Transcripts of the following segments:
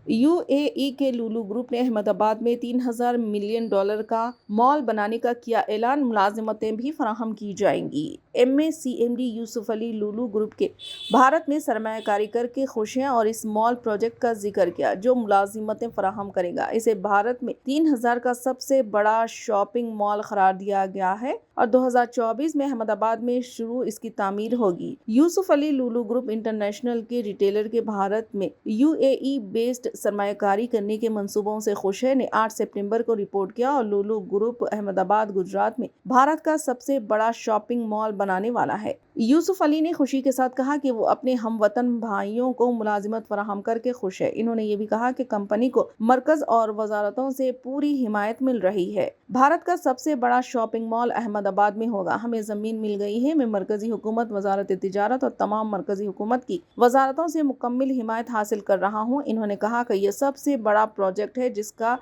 UAE کے Lulu group نے احمد آباد میں $3,000 ملین کا مال بنانے کا کیا اعلان، ملازمتیں بھی فراہم کی جائیں گی۔ MD یوسف علی لولو گروپ کے بھارت میں سرمایہ کاری کر کے خوش ہیں اور اس مال پروجیکٹ کا ذکر کیا جو ملازمتیں فراہم کرے گا۔ اسے بھارت میں 3,000 کا سب سے بڑا شاپنگ مال قرار دیا گیا ہے اور 2024 میں احمد آباد میں شروع اس کی تعمیر ہوگی۔ یوسف علی لولو گروپ انٹرنیشنل کے ریٹیلر کے بھارت میں UAE بیسڈ سرمایہ کاری کرنے کے منصوبوں سے خوش ہے نے 8 ستمبر کو رپورٹ کیا اور لولو گروپ احمد آباد گجرات میں بھارت کا سب سے بڑا شاپنگ مال بنانے والا ہے۔ یوسف علی نے خوشی کے ساتھ کہا کہ وہ اپنے ہم وطن بھائیوں کو ملازمت فراہم کر کے خوش ہے۔ انہوں نے یہ بھی کہا کہ کمپنی کو مرکز اور وزارتوں سے پوری حمایت مل رہی ہے۔ بھارت کا سب سے بڑا شاپنگ مال احمد آباد میں ہوگا۔ ہمیں زمین مل گئی ہے۔ میں مرکزی حکومت، وزارت تجارت اور تمام مرکزی حکومت کی وزارتوں سے مکمل حمایت حاصل کر رہا ہوں۔ انہوں نے کہا کہ یہ سب سے بڑا پروجیکٹ ہے جس کا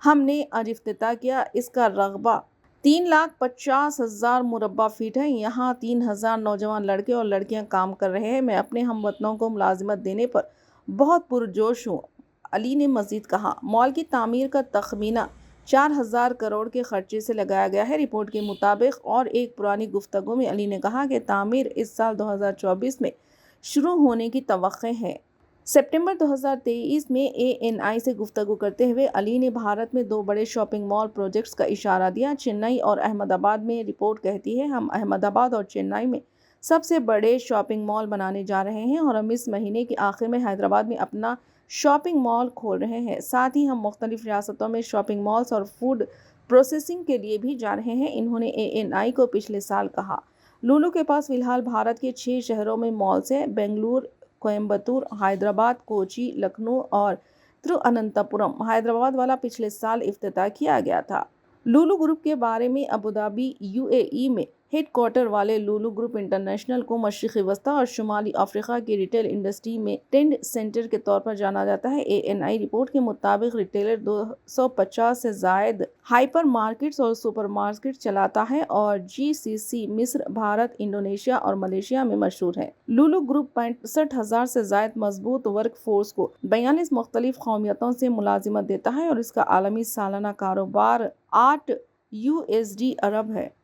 ہم نے آج افتتاح کیا۔ اس کا رقبہ 3,50,000 مربع فٹ ہے۔ یہاں 3,000 نوجوان لڑکے اور لڑکیاں کام کر رہے ہیں۔ میں اپنے ہم وطنوں کو ملازمت دینے پر بہت پرجوش ہوں۔ علی نے مزید کہا مال کی تعمیر کا تخمینہ 4,000 کروڑ کے خرچے سے لگایا گیا ہے۔ رپورٹ کے مطابق اور ایک پرانی گفتگو میں علی نے کہا کہ تعمیر اس سال 2024 میں شروع ہونے کی توقع ہے۔ ستمبر 2023 میں ANI سے گفتگو کرتے ہوئے علی نے بھارت میں 2 بڑے شاپنگ مال پروجیکٹس کا اشارہ دیا، چنئی اور احمد آباد میں۔ رپورٹ کہتی ہے ہم احمد آباد اور چنئی میں سب سے بڑے شاپنگ مال بنانے جا رہے ہیں اور ہم اس مہینے کے آخر میں حیدرآباد میں اپنا شاپنگ مال کھول رہے ہیں۔ ساتھ ہی ہم مختلف ریاستوں میں شاپنگ مالز اور فوڈ پروسیسنگ کے لیے بھی جا رہے ہیں، انہوں نے ANI کو پچھلے سال کہا۔ لولو کے پاس فی الحال بھارت کے 6 شہروں میں مالز ہیں: بنگلور، کوئمبٹور، حیدرآباد، کوچی، لکھنؤ اور ترواننتاپورم۔ حیدرآباد والا پچھلے سال افتتاح کیا گیا تھا۔ لولو گروپ کے بارے میں ابوظہبی UAE میں ہیڈ کوارٹر والے لولو گروپ انٹرنیشنل کو مشرقی وسطی اور شمالی افریقہ کی ریٹیل انڈسٹری میں ٹرینڈ سینٹر کے طور پر جانا جاتا ہے۔ ANI رپورٹ کے مطابق ریٹیلر 250 سے زائد ہائپر مارکیٹس اور سپر مارکیٹس چلاتا ہے اور GCC مصر، بھارت، انڈونیشیا اور ملائیشیا میں مشہور ہے۔ لولو گروپ 65,000 سے زائد مضبوط ورک فورس کو 42 مختلف قومیتوں سے ملازمت دیتا ہے اور اس کا عالمی سالانہ کاروبار $8 ارب ہے۔